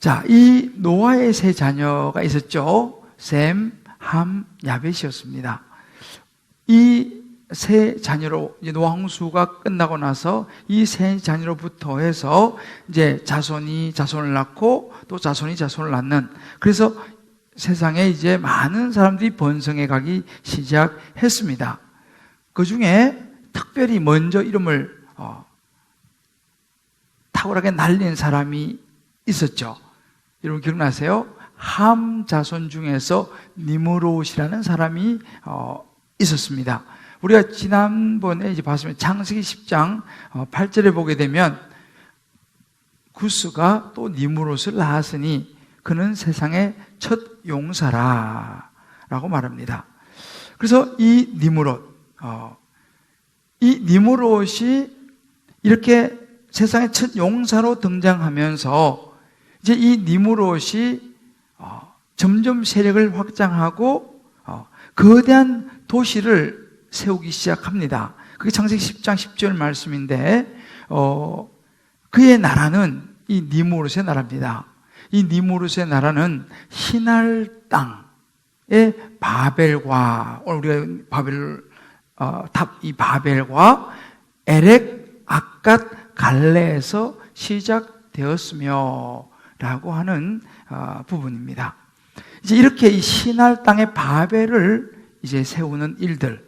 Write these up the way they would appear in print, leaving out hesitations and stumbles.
자, 이 노아의 세 자녀가 있었죠. 셈, 함, 야벳이었습니다. 이 세 자녀로 이제 노아 홍수가 끝나고 나서 이 세 자녀로부터 해서 이제 자손이 자손을 낳고 또 자손이 자손을 낳는, 그래서 세상에 이제 많은 사람들이 번성해 가기 시작했습니다. 그 중에 특별히 먼저 이름을 탁월하게 날린 사람이 있었죠. 여러분 기억나세요? 함 자손 중에서 니므롯이라는 사람이 있었습니다. 우리가 지난번에 이제 봤으면 창세기 10장 8절에 보게 되면 구스가 또 니므롯을 낳았으니 그는 세상의 첫 용사라 라고 말합니다. 그래서 이 니므롯이 이렇게 세상의 첫 용사로 등장하면서 이제 이 니므롯이 점점 세력을 확장하고 거대한 도시를 세우기 시작합니다. 그게 창세기 10장 10절 말씀인데 그의 나라는 이 니므롯의 나라입니다. 이 니므롯의 나라는 시날 땅의 바벨과, 오늘 우리가 이 바벨과 에렉, 아갓, 갈레에서 시작되었으며 라고 하는 부분입니다. 이제 이렇게 이 시날 땅의 바벨을 이제 세우는 일들,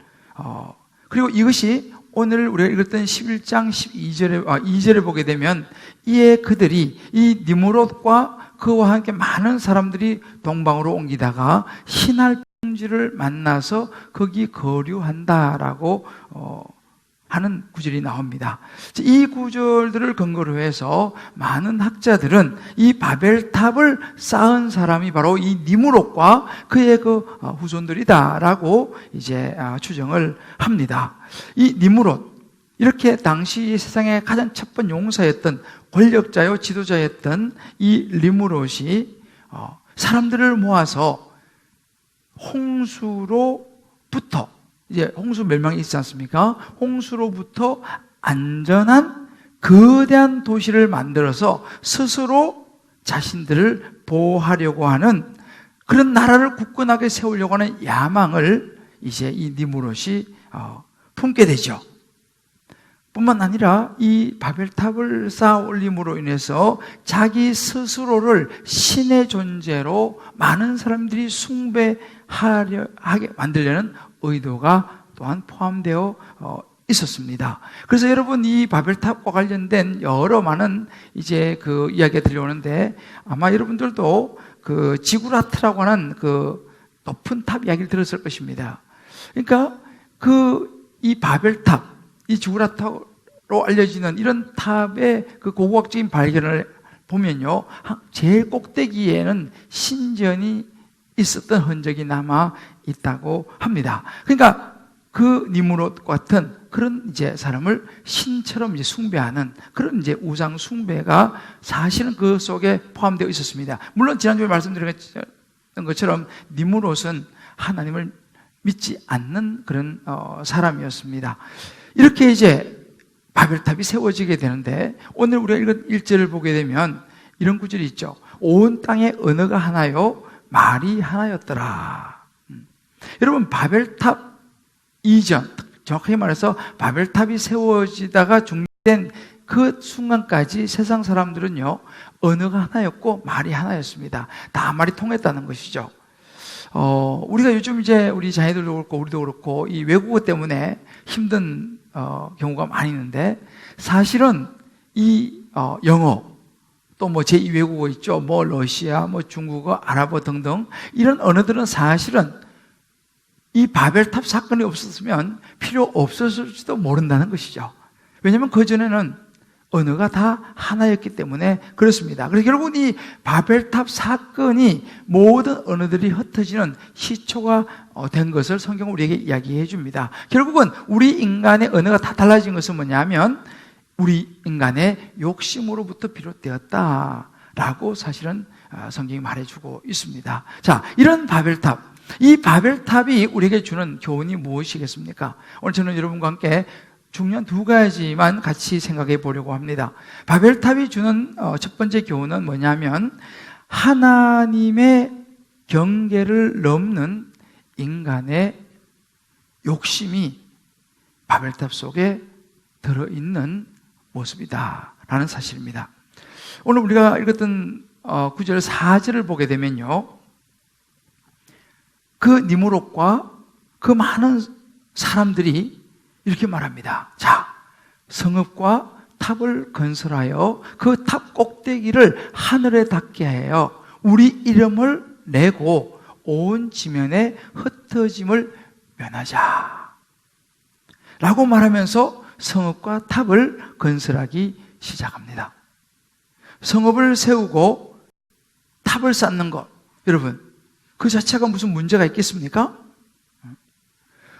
그리고 이것이 오늘 우리가 읽었던 11장 2절에 보게 되면 이에 그들이 이 니므롯과 그와 함께 많은 사람들이 동방으로 옮기다가 시날 평지를 만나서 거기 거류한다라고 하는 구절이 나옵니다. 이 구절들을 근거로 해서 많은 학자들은 이 바벨탑을 쌓은 사람이 바로 이 니므롯과 그의 그 후손들이다라고 이제 추정을 합니다. 이 니므롯, 이렇게 당시 세상의 가장 첫 번째 용사였던 권력자요 지도자였던 이 니므롯이 사람들을 모아서 홍수로부터, 이제 홍수 멸망이 있지 않습니까? 홍수로부터 안전한 거대한 도시를 만들어서 스스로 자신들을 보호하려고 하는 그런 나라를 굳건하게 세우려고 하는 야망을 이제 이 니므롯이 품게 되죠. 뿐만 아니라 이 바벨탑을 쌓아 올림으로 인해서 자기 스스로를 신의 존재로 많은 사람들이 숭배하게 만들려는 의도가 또한 포함되어 있었습니다. 그래서 여러분, 이 바벨탑과 관련된 여러 많은 이제 그 이야기가 들려오는데 아마 여러분들도 그 지구라트라고 하는 그 높은 탑 이야기를 들었을 것입니다. 그러니까 이 바벨탑, 이 지구라트로 알려지는 이런 탑의 그 고고학적인 발견을 보면요, 제일 꼭대기에는 신전이 있었던 흔적이 남아 있다고 합니다. 그러니까 그 니므롯 같은 그런 이제 사람을 신처럼 이제 숭배하는 그런 이제 우상 숭배가 사실은 그 속에 포함되어 있었습니다. 물론 지난주에 말씀드렸던 것처럼 니므롯은 하나님을 믿지 않는 그런 사람이었습니다. 이렇게 이제 바벨탑이 세워지게 되는데 오늘 우리가 읽은 1절을 보게 되면 이런 구절이 있죠. 온 땅의 언어가 하나요, 말이 하나였더라. 여러분, 바벨탑 이전, 정확하게 말해서 바벨탑이 세워지다가 중단된 그 순간까지 세상 사람들은요, 언어가 하나였고 말이 하나였습니다. 다 말이 통했다는 것이죠. 우리가 요즘 이제 우리 자녀들도 그렇고 우리도 그렇고 이 외국어 때문에 힘든 경우가 많이 있는데, 사실은 이 영어, 또 뭐 제2 외국어 있죠. 뭐 러시아, 뭐 중국어, 아랍어 등등 이런 언어들은 사실은 이 바벨탑 사건이 없었으면 필요 없었을지도 모른다는 것이죠. 왜냐하면 그전에는 언어가 다 하나였기 때문에 그렇습니다. 그래서 결국은 이 바벨탑 사건이 모든 언어들이 흩어지는 시초가 된 것을 성경은 우리에게 이야기해 줍니다. 결국은 우리 인간의 언어가 다 달라진 것은 뭐냐면 우리 인간의 욕심으로부터 비롯되었다라고 사실은 성경이 말해주고 있습니다. 자, 이런 이 바벨탑이 우리에게 주는 교훈이 무엇이겠습니까? 오늘 저는 여러분과 함께 중요한 두 가지만 같이 생각해 보려고 합니다. 바벨탑이 주는 첫 번째 교훈은 뭐냐면 하나님의 경계를 넘는 인간의 욕심이 바벨탑 속에 들어있는 모습이다라는 사실입니다. 오늘 우리가 읽었던 9절 4절을 보게 되면요, 그 니무롯과 그 많은 사람들이 이렇게 말합니다. 자, 성읍과 탑을 건설하여 그 탑 꼭대기를 하늘에 닿게 하여 우리 이름을 내고 온 지면에 흩어짐을 면하자 라고 말하면서 성읍과 탑을 건설하기 시작합니다. 성읍을 세우고 탑을 쌓는 것, 여러분, 그 자체가 무슨 문제가 있겠습니까?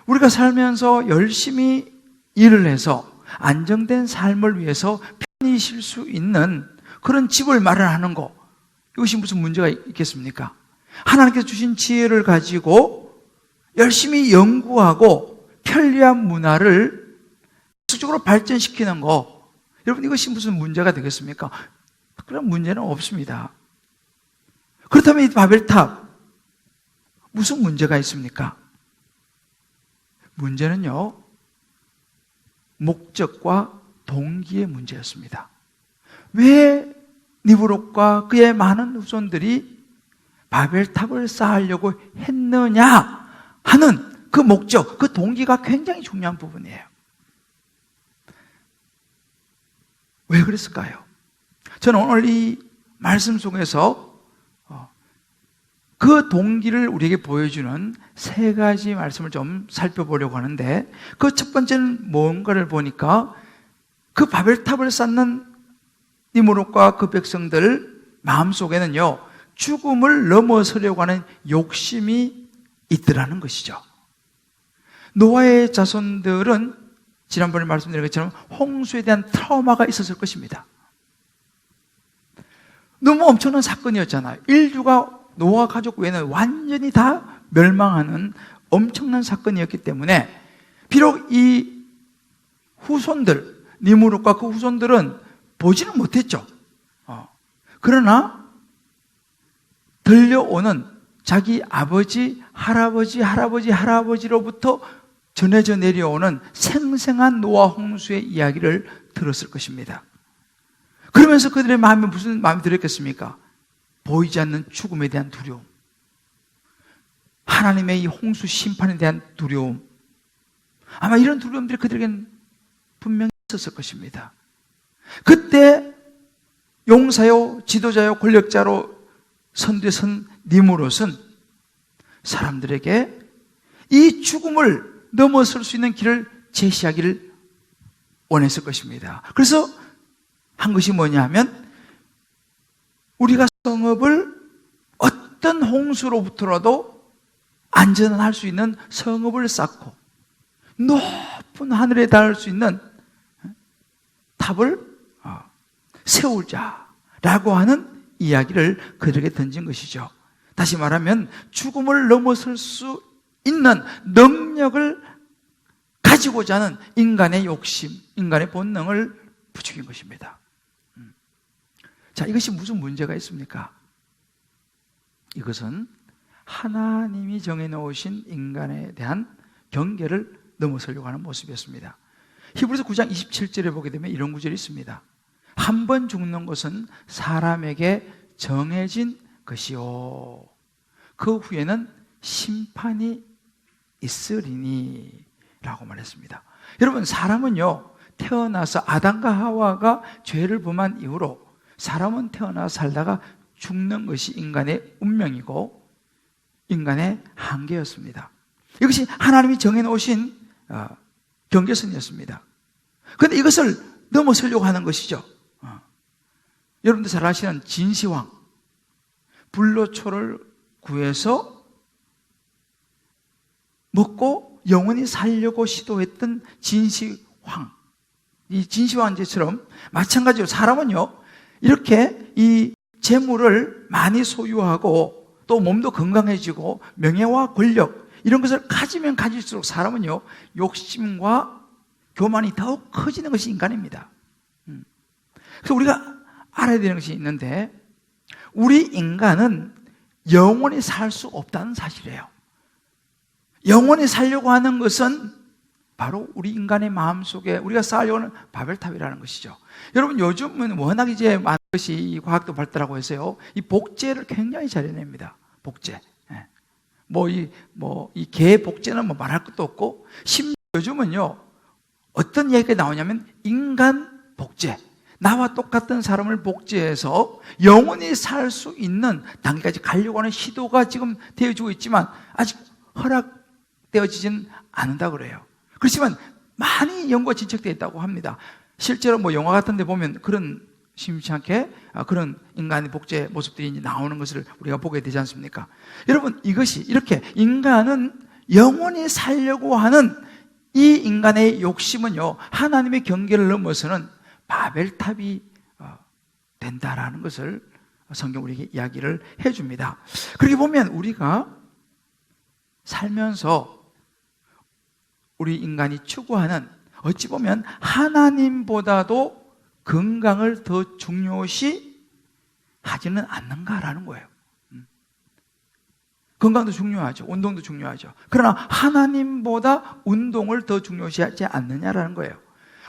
우리가 살면서 열심히 일을 해서 안정된 삶을 위해서 편히 쉴 수 있는 그런 집을 마련하는 것, 이것이 무슨 문제가 있겠습니까? 하나님께서 주신 지혜를 가지고 열심히 연구하고 편리한 문화를 계속적으로 발전시키는 것, 여러분, 이것이 무슨 문제가 되겠습니까? 그런 문제는 없습니다. 그렇다면 이 바벨탑 무슨 문제가 있습니까? 문제는요, 목적과 동기의 문제였습니다. 왜 니브롯과 그의 많은 후손들이 바벨탑을 쌓으려고 했느냐 하는 그 목적, 그 동기가 굉장히 중요한 부분이에요. 왜 그랬을까요? 저는 오늘 이 말씀 속에서 그 동기를 우리에게 보여주는 세 가지 말씀을 좀 살펴보려고 하는데, 그 첫 번째는 뭔가를 보니까 그 바벨탑을 쌓는 니므롯과 그 백성들 마음속에는요, 죽음을 넘어서려고 하는 욕심이 있더라는 것이죠. 노아의 자손들은 지난번에 말씀드린 것처럼 홍수에 대한 트라우마가 있었을 것입니다. 너무 엄청난 사건이었잖아요. 인류가 노아 가족 외에는 완전히 다 멸망하는 엄청난 사건이었기 때문에 비록 이 후손들, 니므롯과 그 후손들은 보지는 못했죠. 그러나 들려오는 자기 아버지, 할아버지로부터 전해져 내려오는 생생한 노아 홍수의 이야기를 들었을 것입니다. 그러면서 그들의 마음에 무슨 마음이 들었겠습니까? 보이지 않는 죽음에 대한 두려움, 하나님의 이 홍수 심판에 대한 두려움, 아마 이런 두려움들이 그들에겐 분명히 있었을 것입니다. 그때 용사요, 지도자요, 권력자로 선대선 니므롯은 사람들에게 이 죽음을 넘어설 수 있는 길을 제시하기를 원했을 것입니다. 그래서 한 것이 뭐냐 하면, 우리가 성읍을 어떤 홍수로부터라도 안전할 수 있는 성읍을 쌓고 높은 하늘에 닿을 수 있는 탑을 세우자라고 하는 이야기를 그들에게 던진 것이죠. 다시 말하면 죽음을 넘어설 수 있는 능력을 가지고자 하는 인간의 욕심, 인간의 본능을 부추긴 것입니다. 자, 이것이 무슨 문제가 있습니까? 이것은 하나님이 정해놓으신 인간에 대한 경계를 넘어서려고 하는 모습이었습니다. 히브리서 9장 27절에 보게 되면 이런 구절이 있습니다. 한 번 죽는 것은 사람에게 정해진 것이요, 그 후에는 심판이 있으리니 라고 말했습니다. 여러분, 사람은요, 태어나서 아담과 하와가 죄를 범한 이후로 사람은 태어나 살다가 죽는 것이 인간의 운명이고 인간의 한계였습니다. 이것이 하나님이 정해놓으신 경계선이었습니다. 그런데 이것을 넘어서려고 하는 것이죠. 여러분들 잘 아시는 진시황, 불로초를 구해서 먹고 영원히 살려고 시도했던 진시황, 이 진시황제처럼 마찬가지로 사람은요, 이렇게 이 재물을 많이 소유하고 또 몸도 건강해지고 명예와 권력 이런 것을 가지면 가질수록 사람은요, 욕심과 교만이 더욱 커지는 것이 인간입니다. 그래서 우리가 알아야 되는 것이 있는데, 우리 인간은 영원히 살 수 없다는 사실이에요. 영원히 살려고 하는 것은 바로 우리 인간의 마음속에 우리가 쌓으려고 하는 바벨탑이라는 것이죠. 여러분, 요즘은 워낙 이제 많은 것이 과학도 발달하고 해서요, 이 복제를 굉장히 잘 해냅니다. 복제. 이 개 복제는 뭐 말할 것도 없고, 심지어 요즘은요, 어떤 얘기가 나오냐면 인간 복제. 나와 똑같은 사람을 복제해서 영원히 살 수 있는 단계까지 가려고 하는 시도가 지금 되어지고 있지만 아직 허락되어지진 않는다 그래요. 그렇지만 많이 연구가 진척되어 있다고 합니다. 실제로 뭐 영화 같은 데 보면 그런 심심치 않게 그런 인간의 복제 모습들이 이제 나오는 것을 우리가 보게 되지 않습니까? 여러분, 이것이 이렇게 인간은 영원히 살려고 하는 이 인간의 욕심은요, 하나님의 경계를 넘어서는 바벨탑이 된다라는 것을 성경 우리에게 이야기를 해줍니다. 그렇게 보면 우리가 살면서 우리 인간이 추구하는, 어찌 보면 하나님보다도 건강을 더 중요시 하지는 않는가라는 거예요. 건강도 중요하죠. 운동도 중요하죠. 그러나 하나님보다 운동을 더 중요시하지 않느냐라는 거예요.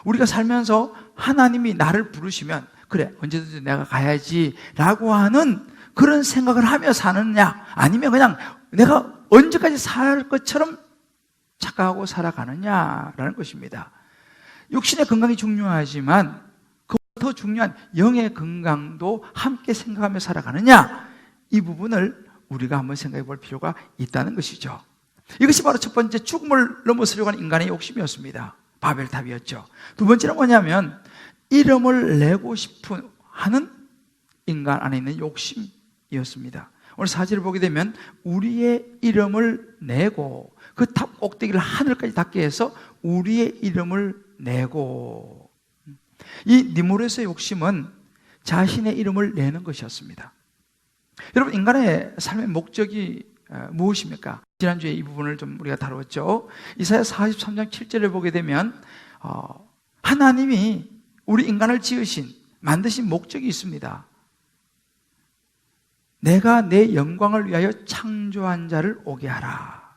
우리가 살면서 하나님이 나를 부르시면 그래, 언제든지 내가 가야지 라고 하는 그런 생각을 하며 사느냐, 아니면 그냥 내가 언제까지 살 것처럼 착각하고 살아가느냐라는 것입니다. 육신의 건강이 중요하지만 그보다 더 중요한 영의 건강도 함께 생각하며 살아가느냐, 이 부분을 우리가 한번 생각해 볼 필요가 있다는 것이죠. 이것이 바로 첫 번째, 죽음을 넘어서려고 하는 인간의 욕심이었습니다. 바벨탑이었죠. 두 번째는 뭐냐면 이름을 내고 싶은 하는 인간 안에 있는 욕심이었습니다. 오늘 사실을 보게 되면 우리의 이름을 내고, 그 탑 꼭대기를 하늘까지 닿게 해서 우리의 이름을 내고, 이 니무롯의 욕심은 자신의 이름을 내는 것이었습니다. 여러분, 인간의 삶의 목적이 무엇입니까? 지난주에 이 부분을 좀 우리가 다뤘죠. 이사야 43장 7절을 보게 되면 하나님이 우리 인간을 지으신, 만드신 목적이 있습니다. 내가 내 영광을 위하여 창조한 자를 오게 하라.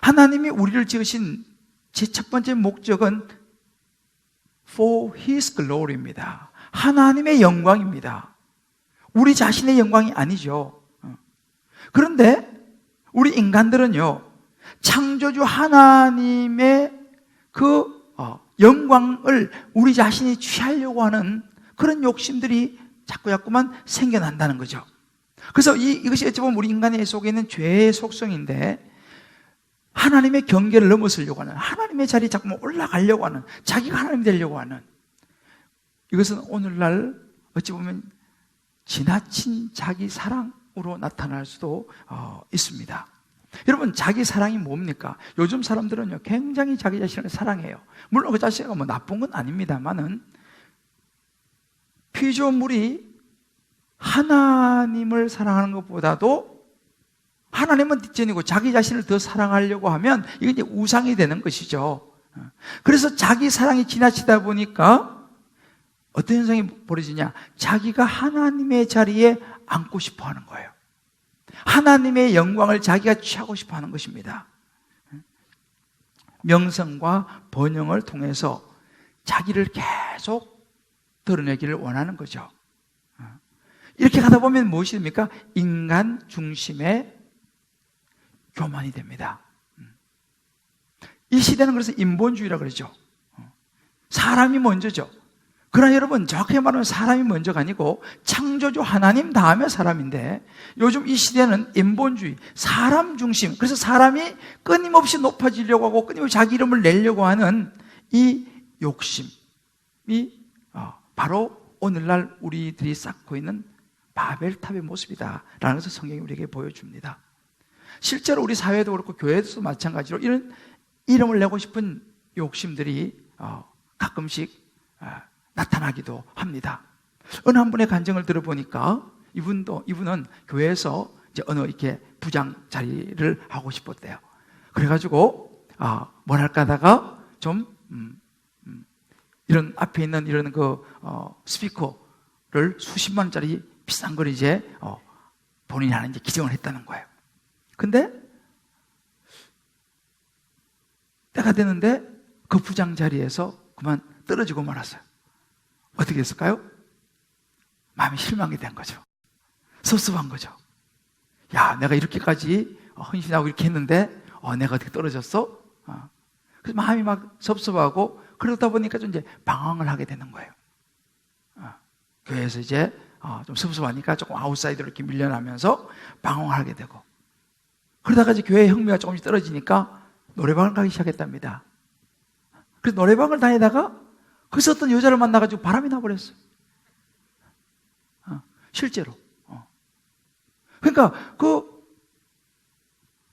하나님이 우리를 지으신 제 첫 번째 목적은 for His glory입니다. 하나님의 영광입니다. 우리 자신의 영광이 아니죠. 그런데 우리 인간들은요, 창조주 하나님의 그 영광을 우리 자신이 취하려고 하는 그런 욕심들이 자꾸만 생겨난다는 거죠. 그래서 이것이 어찌 보면 우리 인간의 속에 있는 죄의 속성인데, 하나님의 경계를 넘어서려고 하는, 하나님의 자리에 자꾸만 올라가려고 하는, 자기가 하나님이 되려고 하는, 이것은 오늘날 어찌 보면 지나친 자기 사랑으로 나타날 수도 있습니다. 여러분, 자기 사랑이 뭡니까? 요즘 사람들은요, 굉장히 자기 자신을 사랑해요. 물론 그 자체가 뭐 나쁜 건 아닙니다만은, 피조물이 하나님을 사랑하는 것보다도 하나님은 뒷전이고 자기 자신을 더 사랑하려고 하면 이게 이제 우상이 되는 것이죠. 그래서 자기 사랑이 지나치다 보니까 어떤 현상이 벌어지냐? 자기가 하나님의 자리에 앉고 싶어 하는 거예요. 하나님의 영광을 자기가 취하고 싶어 하는 것입니다. 명성과 번영을 통해서 자기를 계속 드러내기를 원하는 거죠. 이렇게 가다 보면 무엇이 됩니까? 인간 중심의 교만이 됩니다. 이 시대는 그래서 인본주의라고 그러죠. 사람이 먼저죠. 그러나 여러분, 정확하게 말하면 사람이 먼저가 아니고 창조주 하나님 다음에 사람인데, 요즘 이 시대는 인본주의, 사람 중심, 그래서 사람이 끊임없이 높아지려고 하고 끊임없이 자기 이름을 내려고 하는 이 욕심이 바로 오늘날 우리들이 쌓고 있는 바벨탑의 모습이다라는 것을 성경이 우리에게 보여줍니다. 실제로 우리 사회도 그렇고 교회도 마찬가지로 이런 이름을 내고 싶은 욕심들이 가끔씩 나타나기도 합니다. 어느 한 분의 간증을 들어보니까 이분은 교회에서 이제 어느 이렇게 부장 자리를 하고 싶었대요. 그래가지고 뭐랄까 하다가 좀 이런 앞에 있는 이런 스피커를 수십만 원짜리 비싼 걸 이제 본인이 하는 이제 기증을 했다는 거예요. 근데 때가 됐는데 그 부장 자리에서 그만 떨어지고 말았어요. 어떻게 됐을까요? 마음이 실망이 된 거죠. 섭섭한 거죠. 야, 내가 이렇게까지 헌신하고 이렇게 했는데 내가 어떻게 떨어졌어? 그래서 마음이 막 섭섭하고 그러다 보니까 좀 이제 방황을 하게 되는 거예요. 교회에서 이제 좀 섭섭하니까 조금 아웃사이더로 이렇게 밀려나면서 방황을 하게 되고 그러다가 이제 교회의 흥미가 조금씩 떨어지니까 노래방을 가기 시작했답니다. 그래서 노래방을 다니다가 거기서 어떤 여자를 만나가지고 바람이 나버렸어요. 실제로. 그러니까 그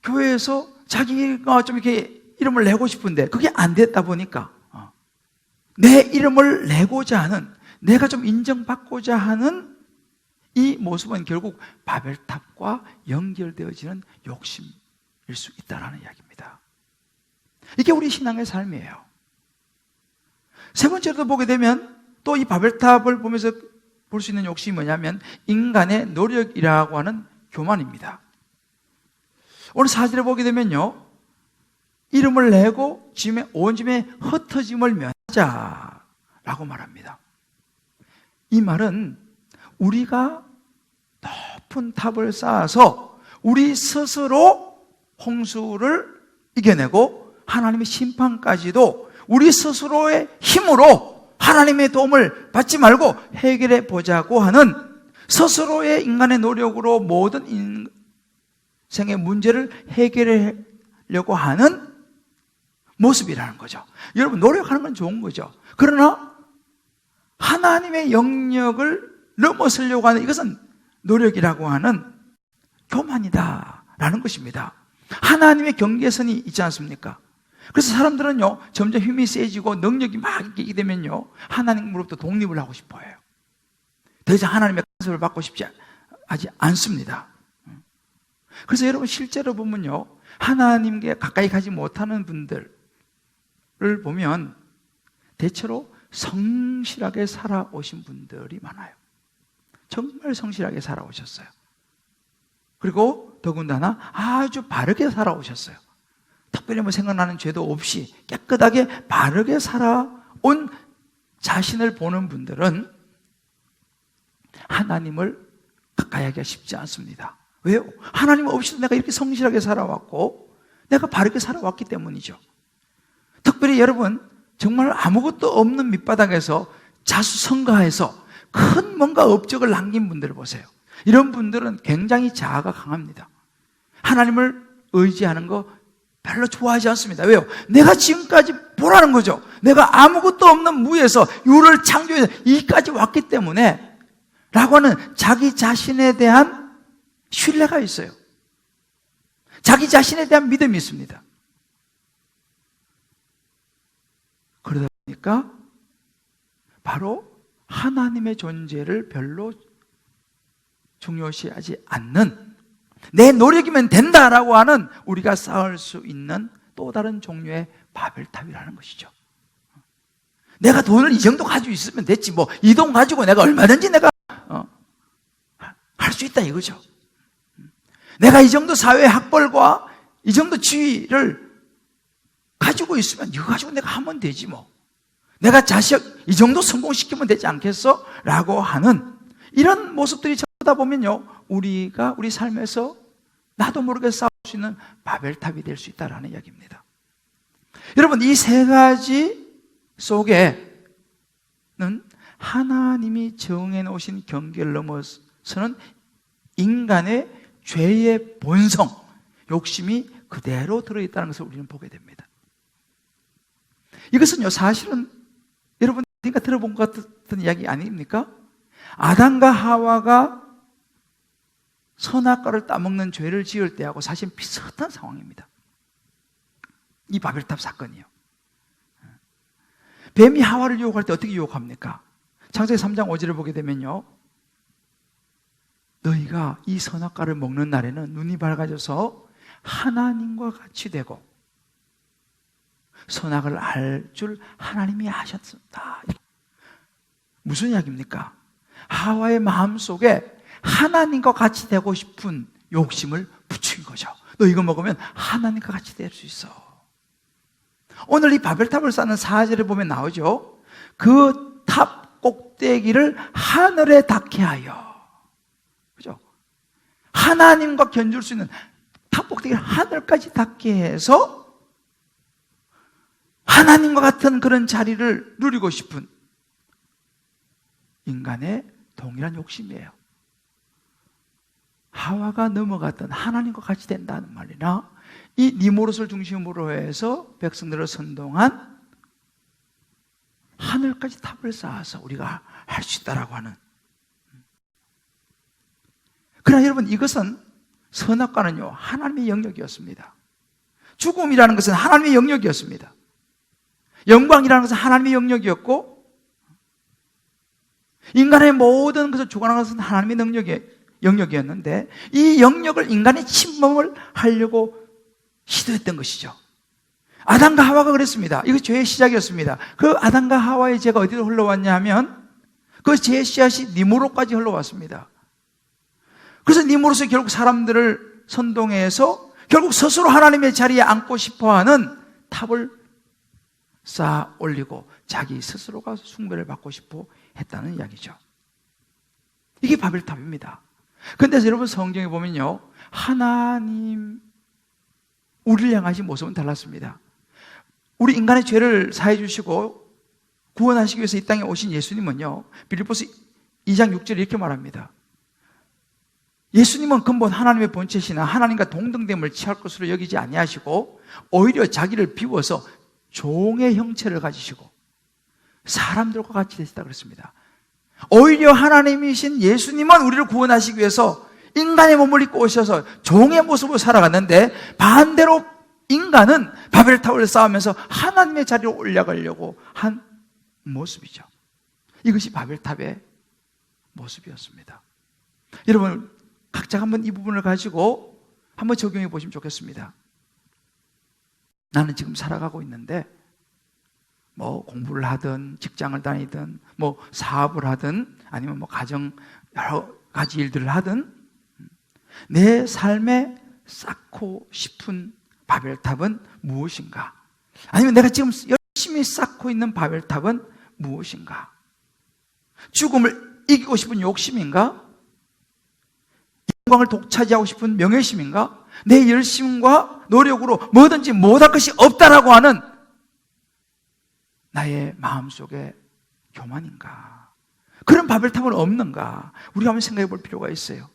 교회에서 자기가 좀 이렇게 이름을 내고 싶은데 그게 안 됐다 보니까 내 이름을 내고자 하는, 내가 좀 인정받고자 하는 이 모습은 결국 바벨탑과 연결되어지는 욕심일 수 있다는 이야기입니다. 이게 우리 신앙의 삶이에요. 세 번째로 보게 되면 또 이 바벨탑을 보면서 볼 수 있는 욕심이 뭐냐면 인간의 노력이라고 하는 교만입니다. 오늘 4절에 보게 되면요, 이름을 내고 온 집에 흩어짐을 면하자라고 말합니다. 이 말은 우리가 높은 탑을 쌓아서 우리 스스로 홍수를 이겨내고 하나님의 심판까지도 우리 스스로의 힘으로 하나님의 도움을 받지 말고 해결해 보자고 하는, 스스로의 인간의 노력으로 모든 인생의 문제를 해결하려고 하는 모습이라는 거죠. 여러분, 노력하는 건 좋은 거죠. 그러나 하나님의 영역을 넘어서려고 하는 이것은 노력이라고 하는 교만이다라는 것입니다. 하나님의 경계선이 있지 않습니까? 그래서 사람들은요, 점점 힘이 세지고 능력이 막 있게 되면요, 하나님으로부터 독립을 하고 싶어 해요. 더 이상 하나님의 간섭을 받고 싶지 않습니다. 그래서 여러분, 실제로 보면요, 하나님께 가까이 가지 못하는 분들을 보면 대체로 성실하게 살아오신 분들이 많아요. 정말 성실하게 살아오셨어요. 그리고 더군다나 아주 바르게 살아오셨어요. 특별히 뭐 생각나는 죄도 없이 깨끗하게 바르게 살아온 자신을 보는 분들은 하나님을 가까이 하기가 쉽지 않습니다. 왜요? 하나님 없이도 내가 이렇게 성실하게 살아왔고 내가 바르게 살아왔기 때문이죠. 특별히 여러분, 정말 아무것도 없는 밑바닥에서 자수성가해서 큰 뭔가 업적을 남긴 분들을 보세요. 이런 분들은 굉장히 자아가 강합니다. 하나님을 의지하는 거 별로 좋아하지 않습니다. 왜요? 내가 지금까지 보라는 거죠. 내가 아무것도 없는 무에서 유를 창조해서 이까지 왔기 때문에 라고 하는 자기 자신에 대한 신뢰가 있어요. 자기 자신에 대한 믿음이 있습니다. 그러다 보니까 바로 하나님의 존재를 별로 중요시하지 않는, 내 노력이면 된다라고 하는 우리가 쌓을 수 있는 또 다른 종류의 바벨탑이라는 것이죠. 내가 돈을 이 정도 가지고 있으면 됐지, 뭐 이 돈 가지고 내가 얼마든지 내가 할 수 있다 이거죠. 내가 이 정도 사회 학벌과 이 정도 지위를 가지고 있으면 이거 가지고 내가 하면 되지 뭐. 내가 자식 이 정도 성공시키면 되지 않겠어? 라고 하는 이런 모습들이 보다 보면요, 우리가 우리 삶에서 나도 모르게 쌓을 수 있는 바벨탑이 될 수 있다는 이야기입니다. 여러분, 이 세 가지 속에는 하나님이 정해놓으신 경계를 넘어서는 인간의 죄의 본성, 욕심이 그대로 들어있다는 것을 우리는 보게 됩니다. 이것은요, 사실은 여러분 어딘가 들어본 것 같은 이야기 아닙니까? 아담과 하와가 선악과를 따먹는 죄를 지을 때하고 사실 비슷한 상황입니다. 이 바벨탑 사건이요. 뱀이 하와를 유혹할 때 어떻게 유혹합니까? 창세기 3장 5절을 보게 되면요, 너희가 이 선악과를 먹는 날에는 눈이 밝아져서 하나님과 같이 되고 선악을 알 줄 하나님이 아셨습니다. 무슨 이야기입니까? 하와의 마음속에 하나님과 같이 되고 싶은 욕심을 부추긴 거죠. 너 이거 먹으면 하나님과 같이 될 수 있어. 오늘 이 바벨탑을 쌓는 4절에 보면 나오죠. 그 탑 꼭대기를 하늘에 닿게 하여. 그죠? 하나님과 견줄 수 있는 탑 꼭대기를 하늘까지 닿게 해서 하나님과 같은 그런 자리를 누리고 싶은 인간의 동일한 욕심이에요. 하와가 넘어갔던 하나님과 같이 된다는 말이나 이 니모롯을 중심으로 해서 백성들을 선동한 하늘까지 탑을 쌓아서 우리가 할 수 있다라고 하는. 그러나 여러분, 이것은 선악과는요 하나님의 영역이었습니다. 죽음이라는 것은 하나님의 영역이었습니다. 영광이라는 것은 하나님의 영역이었고, 인간의 모든 것을 주관하는 것은 하나님의 영역이었는데, 이 영역을 인간이 침범을 하려고 시도했던 것이죠. 아담과 하와가 그랬습니다. 이거 죄의 시작이었습니다. 그 아담과 하와의 죄가 어디로 흘러왔냐 하면 그 죄의 씨앗이 니모롯까지 흘러왔습니다. 그래서 니모롯이 결국 사람들을 선동해서 결국 스스로 하나님의 자리에 앉고 싶어하는 탑을 쌓아 올리고 자기 스스로가 숭배를 받고 싶어 했다는 이야기죠. 이게 바벨탑입니다. 그런데 여러분, 성경에 보면요, 하나님 우리를 향하신 모습은 달랐습니다. 우리 인간의 죄를 사해 주시고 구원하시기 위해서 이 땅에 오신 예수님은요, 빌립보서 2장 6절에 이렇게 말합니다. 예수님은 근본 하나님의 본체시나 하나님과 동등됨을 취할 것으로 여기지 아니하시고 오히려 자기를 비워서 종의 형체를 가지시고 사람들과 같이 되셨다 그랬습니다. 오히려 하나님이신 예수님은 우리를 구원하시기 위해서 인간의 몸을 입고 오셔서 종의 모습으로 살아갔는데, 반대로 인간은 바벨탑을 쌓으면서 하나님의 자리로 올라가려고 한 모습이죠. 이것이 바벨탑의 모습이었습니다. 여러분, 각자 한번 이 부분을 가지고 한번 적용해 보시면 좋겠습니다. 나는 지금 살아가고 있는데 뭐 공부를 하든 직장을 다니든 뭐 사업을 하든 아니면 뭐 가정 여러 가지 일들을 하든 내 삶에 쌓고 싶은 바벨탑은 무엇인가? 아니면 내가 지금 열심히 쌓고 있는 바벨탑은 무엇인가? 죽음을 이기고 싶은 욕심인가? 영광을 독차지하고 싶은 명예심인가? 내 열심과 노력으로 뭐든지 못할 것이 없다라고 하는 나의 마음속의 교만인가? 그런 바벨탑은 없는가? 우리가 한번 생각해 볼 필요가 있어요.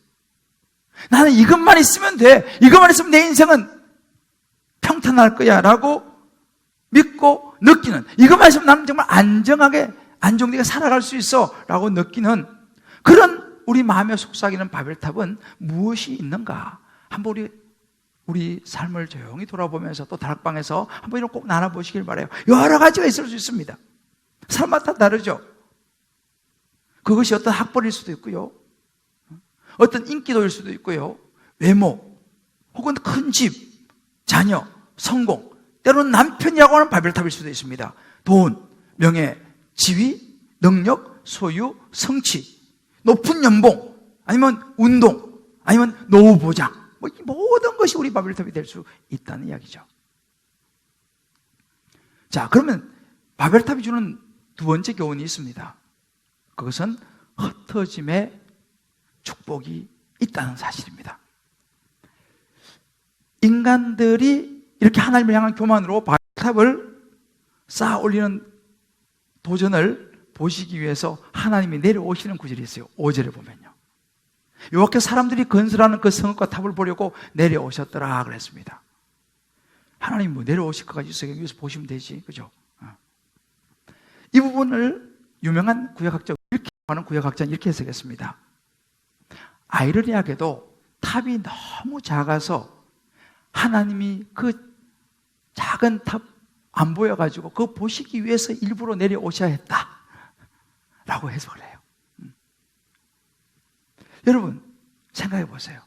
나는 이것만 있으면 돼. 이것만 있으면 내 인생은 평탄할 거야 라고 믿고 느끼는, 이것만 있으면 나는 정말 안정하게 안정되게 살아갈 수 있어 라고 느끼는 그런 우리 마음에 속삭이는 바벨탑은 무엇이 있는가? 한번 우리 삶을 조용히 돌아보면서 또 다락방에서 한번 이런 꼭 나눠보시길 바라요. 여러 가지가 있을 수 있습니다. 사람마다 다르죠. 그것이 어떤 학벌일 수도 있고요, 어떤 인기도일 수도 있고요, 외모, 혹은 큰 집, 자녀, 성공, 때로는 남편이라고 하는 바벨탑일 수도 있습니다. 돈, 명예, 지위, 능력, 소유, 성취, 높은 연봉, 아니면 운동, 아니면 노후 보장, 뭐 이 모든 것이 우리 바벨탑이 될 수 있다는 이야기죠. 자, 그러면 바벨탑이 주는 두 번째 교훈이 있습니다. 그것은 흩어짐의 축복이 있다는 사실입니다. 인간들이 이렇게 하나님을 향한 교만으로 바벨탑을 쌓아 올리는 도전을 보시기 위해서 하나님이 내려오시는 구절이 있어요. 5절에 보면요, 이렇게 사람들이 건설하는 그 성읍과 탑을 보려고 내려오셨더라 그랬습니다. 하나님 뭐 내려오실 것까지 있어요. 여기서 보시면 되지, 그죠? 이 부분을 유명한 구약학자, 이렇게 하는 구약학자는 이렇게 해석했습니다. 아이러니하게도 탑이 너무 작아서 하나님이 그 작은 탑 안 보여가지고 그거 보시기 위해서 일부러 내려오셔야 했다 라고 해석을 해요. 여러분 생각해 보세요.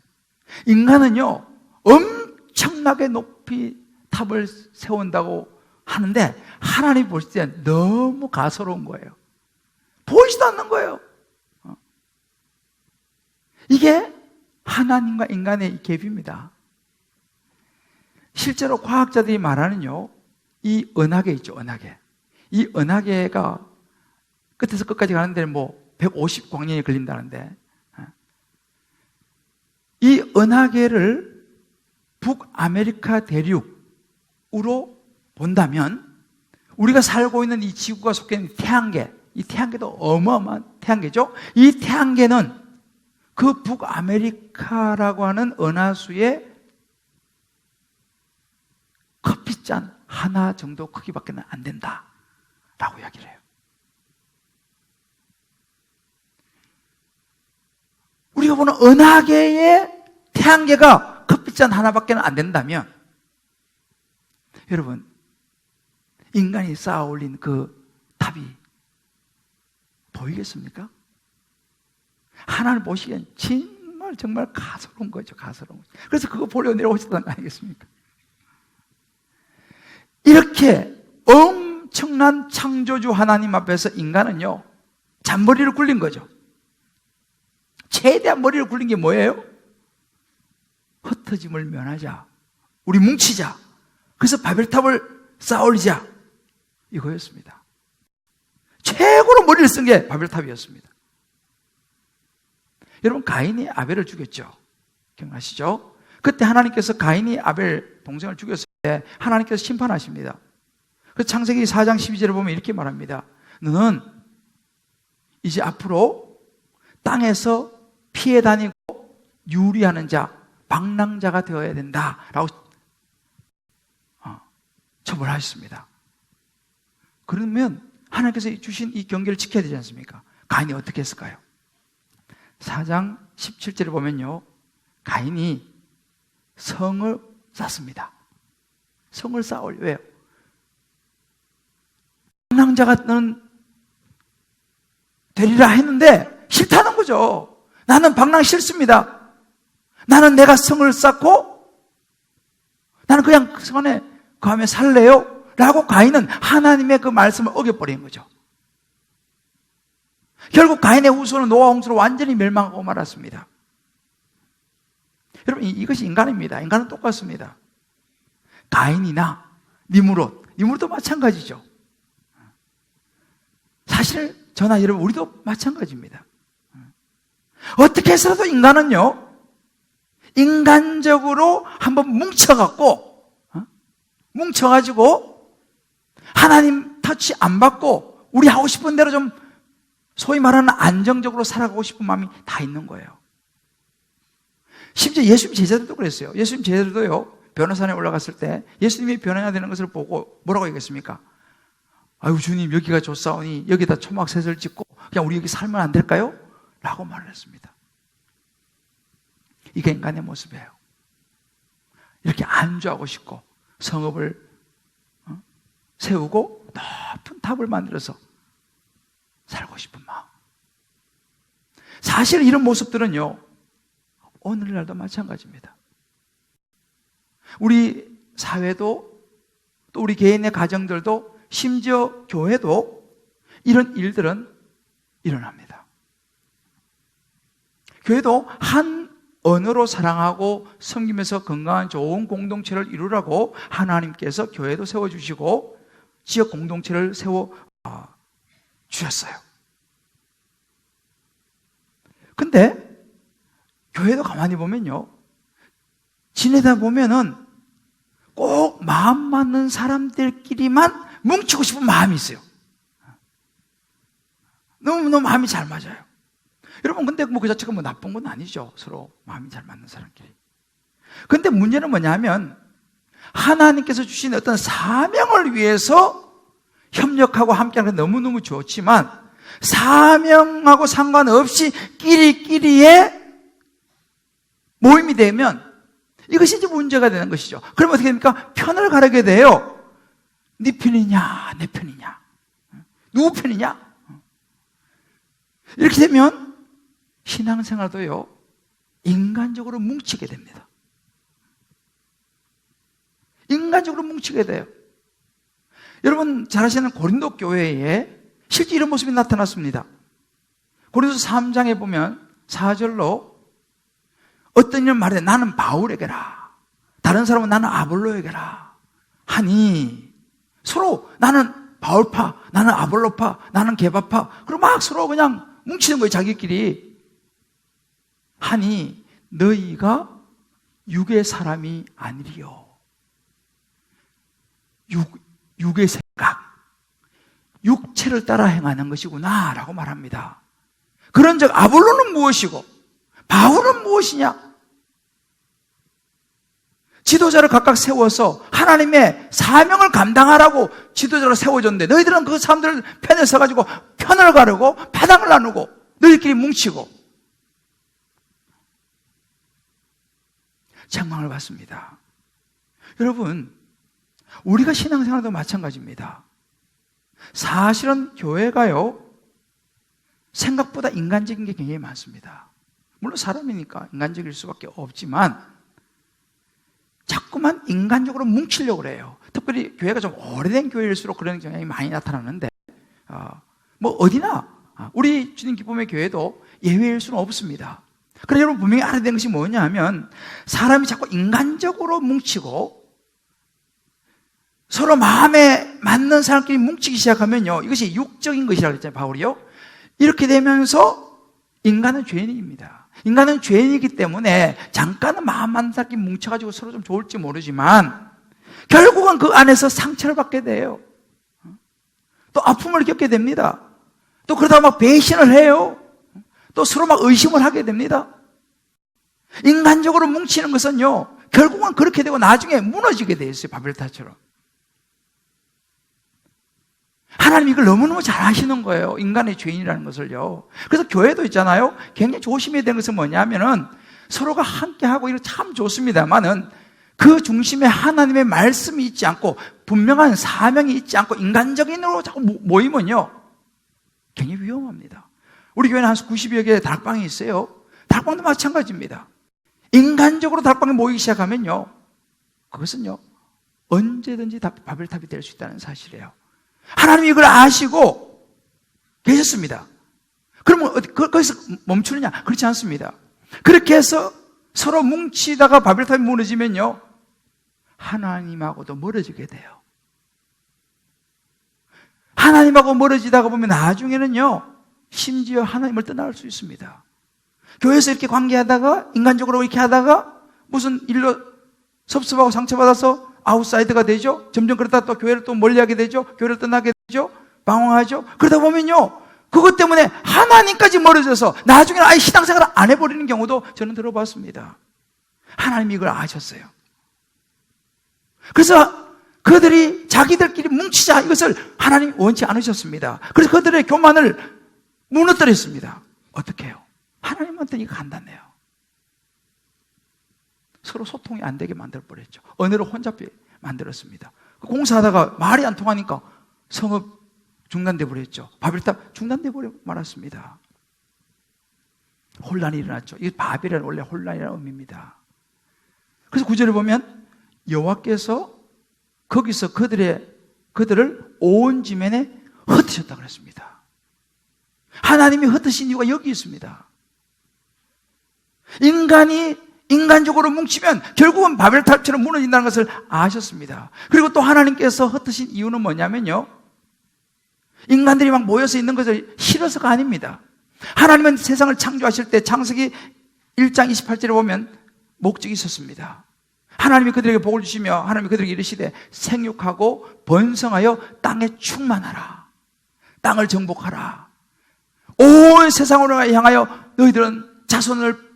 인간은요 엄청나게 높이 탑을 세운다고 하는데 하나님 보실 때 너무 가소로운 거예요. 보이지도 않는 거예요. 이게 하나님과 인간의 갭입니다. 실제로 과학자들이 말하는요, 이 은하계 있죠, 은하계. 이 은하계가 끝에서 끝까지 가는데 150광년이 걸린다는데, 이 은하계를 북아메리카 대륙으로 본다면 우리가 살고 있는 이 지구가 속해 있는 태양계, 이 태양계도 어마어마한 태양계죠. 이 태양계는 그 북아메리카라고 하는 은하수의 커피잔 하나 정도 크기밖에 안 된다라고 이야기를 해요. 우리가 보는 은하계의 태양계가 커피잔 하나밖에 안 된다면, 여러분, 인간이 쌓아 올린 그 탑이 보이겠습니까? 하나님 보시기엔 정말 가소로운 거죠, 가소로운 거죠. 그래서 그거 보려고 내려오셨다는 거 아니겠습니까? 이렇게 엄청난 창조주 하나님 앞에서 인간은요, 잔머리를 굴린 거죠. 최대한 머리를 굴린 게 뭐예요? 흩어짐을 면하자, 우리 뭉치자, 그래서 바벨탑을 쌓아올리자, 이거였습니다. 최고로 머리를 쓴 게 바벨탑이었습니다. 여러분, 가인이 아벨을 죽였죠. 기억나시죠? 그때 하나님께서 가인이 아벨 동생을 죽였을 때 하나님께서 심판하십니다. 그래서 창세기 4장 12절을 보면 이렇게 말합니다. 너는 이제 앞으로 땅에서 피해 다니고 유리하는 자, 방랑자가 되어야 된다라고 처벌하셨습니다. 그러면 하나님께서 주신 이 경계를 지켜야 되지 않습니까? 가인이 어떻게 했을까요? 4장 17절에 보면요, 가인이 성을 쌓습니다. 성을 쌓을, 왜요? 방랑자가 너는 되리라 했는데 싫다는 거죠. 나는 방랑 싫습니다. 나는 내가 성을 쌓고 나는 그냥 그 성 안에 거하며 살래요 라고 가인은 하나님의 그 말씀을 어겨버린 거죠. 결국 가인의 후손은 노아 홍수로 완전히 멸망하고 말았습니다. 여러분, 이것이 인간입니다. 인간은 똑같습니다. 가인이나 니므롯도 마찬가지죠. 사실 저나 여러분, 우리도 마찬가지입니다. 어떻게 해서라도 인간은요, 인간적으로 한번 뭉쳐가지고 하나님 터치 안 받고 우리 하고 싶은 대로 좀 소위 말하는 안정적으로 살아가고 싶은 마음이 다 있는 거예요. 심지어 예수님 제자들도 그랬어요. 예수님 제자들도요, 변호사에 올라갔을 때 예수님이 변호해야 되는 것을 보고 뭐라고 얘기했습니까? 아유, 주님, 여기가 좋사오니 여기다 초막셋을 짓고 그냥 우리 여기 살면 안 될까요? 라고 말을 했습니다. 이게 인간의 모습이에요. 이렇게 안주하고 싶고 성읍을 세우고 높은 탑을 만들어서 살고 싶은 마음. 사실 이런 모습들은요, 오늘날도 마찬가지입니다. 우리 사회도 또 우리 개인의 가정들도 심지어 교회도 이런 일들은 일어납니다. 교회도 한 언어로 사랑하고 섬기면서 건강한 좋은 공동체를 이루라고 하나님께서 교회도 세워주시고 지역 공동체를 세워 주셨어요. 근데 교회도 가만히 보면요, 지내다 보면은 꼭 마음 맞는 사람들끼리만 뭉치고 싶은 마음이 있어요. 너무너무 마음이 잘 맞아요. 여러분, 근데 그 자체가 나쁜 건 아니죠. 서로 마음이 잘 맞는 사람끼리. 근데 문제는 뭐냐면, 하나님께서 주신 어떤 사명을 위해서 협력하고 함께하는 게 너무너무 좋지만, 사명하고 상관없이 끼리끼리의 모임이 되면 이것이 이제 문제가 되는 것이죠. 그러면 어떻게 됩니까? 편을 가르게 돼요. 네 편이냐, 내 편이냐, 누구 편이냐? 이렇게 되면 신앙생활도요, 인간적으로 뭉치게 됩니다. 인간적으로 뭉치게 돼요. 여러분 잘 아시는 고린도 교회에 실제 이런 모습이 나타났습니다. 고린도서 3장에 보면 4절로 어떤 이는 말해 나는 바울에게라, 다른 사람은 나는 아볼로에게라 하니, 서로 나는 바울파, 나는 아볼로파, 나는 게바파, 그리고 막 서로 그냥 뭉치는 거예요. 자기끼리. 하니 너희가 육의 사람이 아니리요. 육의 생각, 육체를 따라 행하는 것이구나 라고 말합니다. 그런즉 아볼로는 무엇이고 바울은 무엇이냐? 지도자를 각각 세워서 하나님의 사명을 감당하라고 지도자를 세워줬는데, 너희들은 그 사람들 편에 서가지고 편을 가르고 파당을 나누고 너희끼리 뭉치고 책망을 받습니다. 여러분, 우리가 신앙생활도 마찬가지입니다. 사실은 교회가요, 생각보다 인간적인 게 굉장히 많습니다. 물론 사람이니까 인간적일 수밖에 없지만 자꾸만 인간적으로 뭉치려고 그래요. 특별히 교회가 좀 오래된 교회일수록 그런 경향이 많이 나타나는데, 뭐 어디나 우리 주님 기쁨의 교회도 예외일 수는 없습니다. 그래서 여러분 분명히 알아야 되는 것이 뭐냐 하면, 사람이 자꾸 인간적으로 뭉치고 서로 마음에 맞는 사람끼리 뭉치기 시작하면요, 이것이 육적인 것이라고 했잖아요, 바울이요. 이렇게 되면서 인간은 죄인입니다. 인간은 죄인이기 때문에 잠깐은 마음 맞는 사람끼리 뭉쳐가지고 서로 좀 좋을지 모르지만 결국은 그 안에서 상처를 받게 돼요. 또 아픔을 겪게 됩니다. 또 그러다가 막 배신을 해요. 또 서로 막 의심을 하게 됩니다. 인간적으로 뭉치는 것은요, 결국은 그렇게 되고 나중에 무너지게 돼 있어요. 바벨탑처럼. 하나님 이걸 너무너무 잘 아시는 거예요. 인간의 죄인이라는 것을요. 그래서 교회도 있잖아요, 굉장히 조심해야 되는 것은 뭐냐면은, 서로가 함께하고 이거 참 좋습니다만은 그 중심에 하나님의 말씀이 있지 않고 분명한 사명이 있지 않고 인간적인으로 자꾸 모이면요, 굉장히 위험합니다. 우리 교회는 한 90여 개의 다락방이 있어요. 다락방도 마찬가지입니다. 인간적으로 다락방에 모이기 시작하면요, 그것은요 언제든지 바벨탑이 될 수 있다는 사실이에요. 하나님이 이걸 아시고 계셨습니다. 그러면 거기서 멈추느냐? 그렇지 않습니다. 그렇게 해서 서로 뭉치다가 바벨탑이 무너지면요, 하나님하고도 멀어지게 돼요. 하나님하고 멀어지다가 보면 나중에는요, 심지어 하나님을 떠날 수 있습니다. 교회에서 이렇게 관계하다가, 인간적으로 이렇게 하다가 무슨 일로 섭섭하고 상처받아서 아웃사이드가 되죠. 점점 그러다 또 교회를 또 멀리하게 되죠. 교회를 떠나게 되죠. 방황하죠. 그러다 보면요, 그것 때문에 하나님까지 멀어져서 나중에는 아예 신앙생활을 안 해버리는 경우도 저는 들어봤습니다. 하나님이 이걸 아셨어요. 그래서 그들이 자기들끼리 뭉치자, 이것을 하나님이 원치 않으셨습니다. 그래서 그들의 교만을 무너뜨렸습니다. 어떻게 해요? 하나님한테 이거 간단해요. 서로 소통이 안 되게 만들어버렸죠. 언어를 혼잡하게 만들었습니다. 공사하다가 말이 안 통하니까 성읍 중단돼 버렸죠. 바벨탑 중단돼 버려 말았습니다. 혼란이 일어났죠. 이 바벨은 원래 혼란이라는 의미입니다. 그래서 구절을 보면 여호와께서 거기서 그들을 온 지면에 흩으셨다 그랬습니다. 하나님이 흩으신 이유가 여기 있습니다. 인간이 인간적으로 뭉치면 결국은 바벨탑처럼 무너진다는 것을 아셨습니다. 그리고 또 하나님께서 흩으신 이유는 뭐냐면요, 인간들이 막 모여서 있는 것을 싫어서가 아닙니다. 하나님은 세상을 창조하실 때 창세기 1장 28절에 보면 목적이 있었습니다. 하나님이 그들에게 복을 주시며 하나님이 그들에게 이르시되 생육하고 번성하여 땅에 충만하라, 땅을 정복하라, 온 세상으로 향하여 너희들은 자손을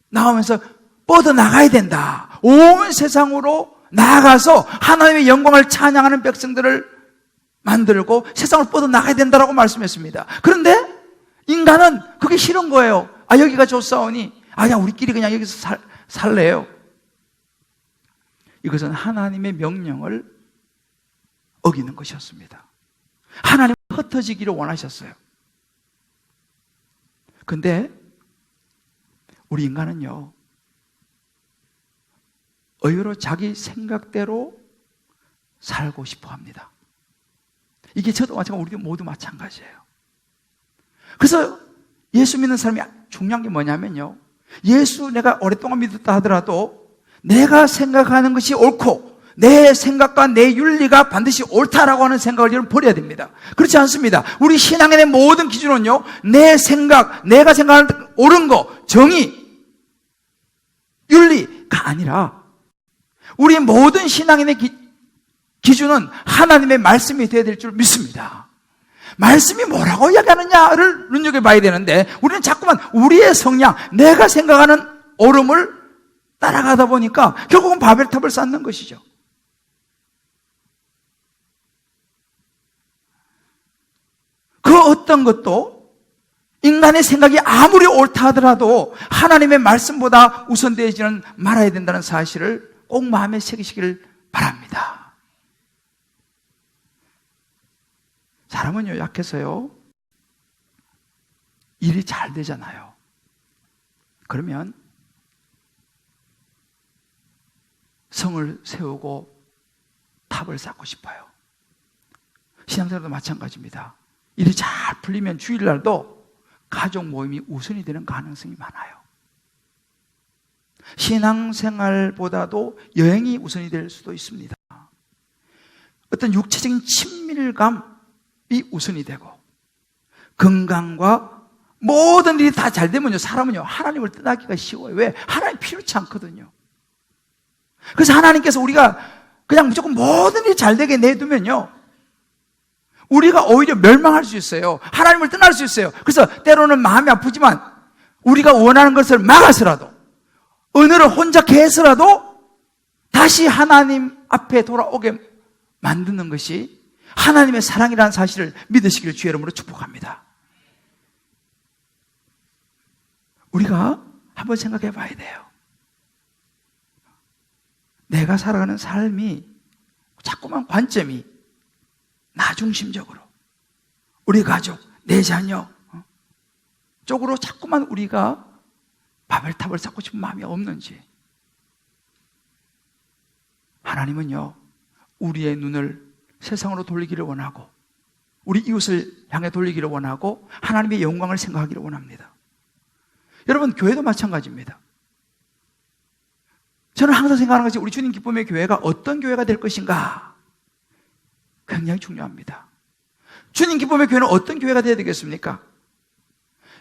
낳으면서 뻗어나가야 된다. 온 세상으로 나아가서 하나님의 영광을 찬양하는 백성들을 만들고 세상을 뻗어나가야 된다라고 말씀했습니다. 그런데 인간은 그게 싫은 거예요. 여기가 좋사오니 그냥 우리끼리 그냥 여기서 살래요. 이것은 하나님의 명령을 어기는 것이었습니다. 하나님은 흩어지기를 원하셨어요. 근데 우리 인간은요, 의외로 자기 생각대로 살고 싶어 합니다. 이게 저도 마찬가지고 우리도 모두 마찬가지예요. 그래서 예수 믿는 사람이 중요한 게 뭐냐면요, 예수 내가 오랫동안 믿었다 하더라도 내가 생각하는 것이 옳고 내 생각과 내 윤리가 반드시 옳다라고 하는 생각을 여러분 버려야 됩니다. 그렇지 않습니다. 우리 신앙의 모든 기준은요, 내 생각, 내가 생각하는 옳은 거, 정의, 윤리가 아니라 우리 모든 신앙인의 기준은 하나님의 말씀이 되어야 될 줄 믿습니다. 말씀이 뭐라고 이야기하느냐를 눈여겨봐야 되는데 우리는 자꾸만 우리의 성향, 내가 생각하는 옳음을 따라가다 보니까 결국은 바벨탑을 쌓는 것이죠. 그 어떤 것도 인간의 생각이 아무리 옳다 하더라도 하나님의 말씀보다 우선되지는 말아야 된다는 사실을 꼭 마음에 새기시길 바랍니다. 사람은요, 약해서요, 일이 잘 되잖아요. 그러면 성을 세우고 탑을 쌓고 싶어요. 신앙생활도 마찬가지입니다. 일이 잘 풀리면 주일날도 가족 모임이 우선이 되는 가능성이 많아요. 신앙생활보다도 여행이 우선이 될 수도 있습니다. 어떤 육체적인 친밀감이 우선이 되고 건강과 모든 일이 다 잘 되면요, 사람은요 하나님을 떠나기가 쉬워요. 왜? 하나님 필요치 않거든요. 그래서 하나님께서 우리가 그냥 무조건 모든 일이 잘 되게 내두면요, 우리가 오히려 멸망할 수 있어요. 하나님을 떠날 수 있어요. 그래서 때로는 마음이 아프지만 우리가 원하는 것을 막아서라도, 언어를 혼잡케 해서라도 다시 하나님 앞에 돌아오게 만드는 것이 하나님의 사랑이라는 사실을 믿으시기를 주의 이름으로 축복합니다. 우리가 한번 생각해 봐야 돼요. 내가 살아가는 삶이 자꾸만 관점이 나 중심적으로, 우리 가족, 내 자녀 쪽으로 자꾸만 우리가 바벨탑을 쌓고 싶은 마음이 없는지. 하나님은요, 우리의 눈을 세상으로 돌리기를 원하고 우리 이웃을 향해 돌리기를 원하고 하나님의 영광을 생각하기를 원합니다. 여러분, 교회도 마찬가지입니다. 저는 항상 생각하는 것이 우리 주님 기쁨의 교회가 어떤 교회가 될 것인가 굉장히 중요합니다. 주님 기쁨의 교회는 어떤 교회가 되어야 되겠습니까?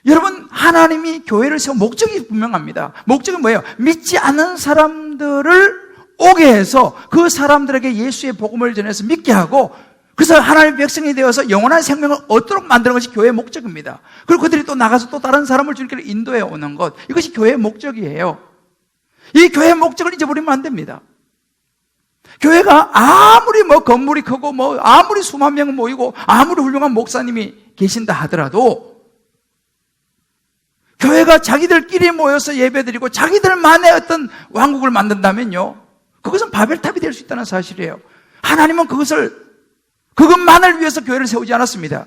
여러분, 하나님이 교회를 세운 목적이 분명합니다. 목적은 뭐예요? 믿지 않는 사람들을 오게 해서 그 사람들에게 예수의 복음을 전해서 믿게 하고, 그래서 하나님의 백성이 되어서 영원한 생명을 얻도록 만드는 것이 교회의 목적입니다. 그리고 그들이 또 나가서 또 다른 사람을 주님께로 인도해 오는 것, 이것이 교회의 목적이에요. 이 교회의 목적을 잊어버리면 안 됩니다. 교회가 아무리 건물이 크고 아무리 수만 명 모이고 아무리 훌륭한 목사님이 계신다 하더라도 교회가 자기들끼리 모여서 예배드리고 자기들만의 어떤 왕국을 만든다면요, 그것은 바벨탑이 될 수 있다는 사실이에요. 하나님은 그것만을 위해서 교회를 세우지 않았습니다.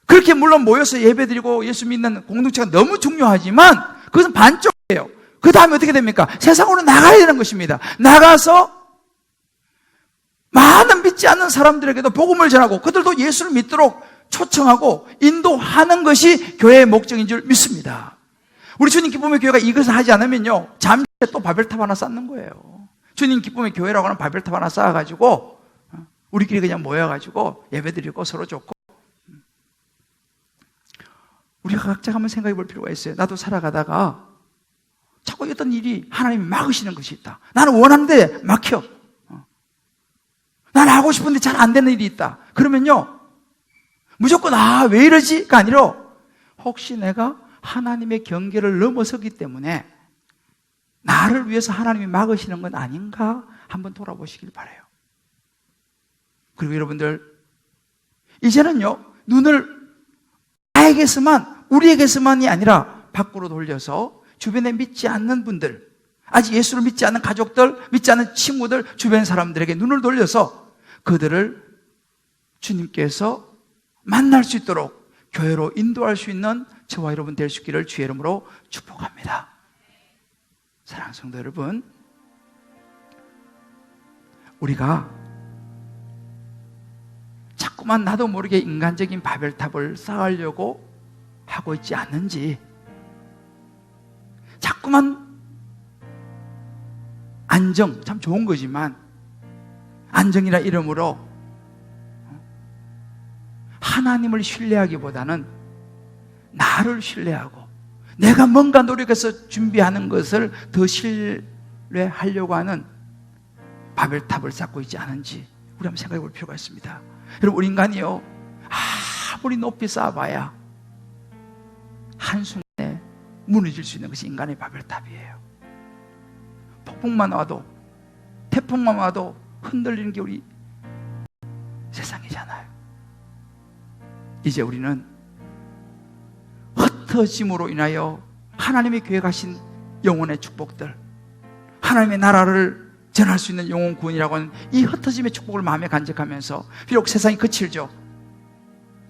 그렇게 물론 모여서 예배드리고 예수 믿는 공동체가 너무 중요하지만 그것은 반쪽이에요. 그 다음에 어떻게 됩니까? 세상으로 나가야 되는 것입니다. 나가서 많은 믿지 않는 사람들에게도 복음을 전하고 그들도 예수를 믿도록 초청하고 인도하는 것이 교회의 목적인 줄 믿습니다. 우리 주님 기쁨의 교회가 이것을 하지 않으면요, 잠시 또 바벨탑 하나 쌓는 거예요. 주님 기쁨의 교회라고 하는 바벨탑 하나 쌓아가지고 우리끼리 그냥 모여가지고 예배드리고 서로 좋고, 우리가 각자 한번 생각해 볼 필요가 있어요. 나도 살아가다가 자꾸 어떤 일이 하나님이 막으시는 것이 있다. 나는 원하는데 막혀. 나는 하고 싶은데 잘 안 되는 일이 있다. 그러면요, 무조건 왜 이러지가 아니라 혹시 내가 하나님의 경계를 넘어서기 때문에 나를 위해서 하나님이 막으시는 건 아닌가 한번 돌아보시길 바라요. 그리고 여러분들, 이제는요, 눈을 나에게서만, 우리에게서만이 아니라 밖으로 돌려서 주변에 믿지 않는 분들, 아직 예수를 믿지 않는 가족들, 믿지 않는 친구들, 주변 사람들에게 눈을 돌려서 그들을 주님께서 만날 수 있도록 교회로 인도할 수 있는 저와 여러분 될 수 있기를 주의 이름으로 축복합니다. 사랑하는 성도 여러분, 우리가 자꾸만 나도 모르게 인간적인 바벨탑을 쌓으려고 하고 있지 않는지, 자꾸만 안정, 참 좋은 거지만 안정이라 이름으로 하나님을 신뢰하기보다는 나를 신뢰하고 내가 뭔가 노력해서 준비하는 것을 더 신뢰하려고 하는 바벨탑을 쌓고 있지 않은지 우리 한번 생각해 볼 필요가 있습니다. 여러분, 우리 인간이요, 아무리 높이 쌓아봐야 한순간에 무너질 수 있는 것이 인간의 바벨탑이에요. 폭풍만 와도, 태풍만 와도 흔들리는 게 우리 세상이잖아요. 이제 우리는 흩어짐으로 인하여 하나님이 계획하신 영혼의 축복들, 하나님의 나라를 전할 수 있는 영혼 구원이라고 하는 이 흩어짐의 축복을 마음에 간직하면서, 비록 세상이 거칠죠,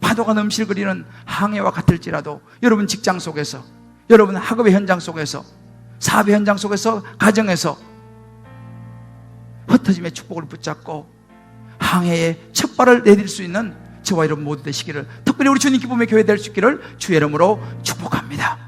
파도가 넘실거리는 항해와 같을지라도 여러분 직장 속에서, 여러분 학업의 현장 속에서, 사업의 현장 속에서, 가정에서 흩어짐의 축복을 붙잡고 항해에 첫 발을 내딜 수 있는 저와 여러분 모두 되시기를, 특별히 우리 주님 기쁨의 교회 될 수 있기를 주의 이름으로 축복합니다.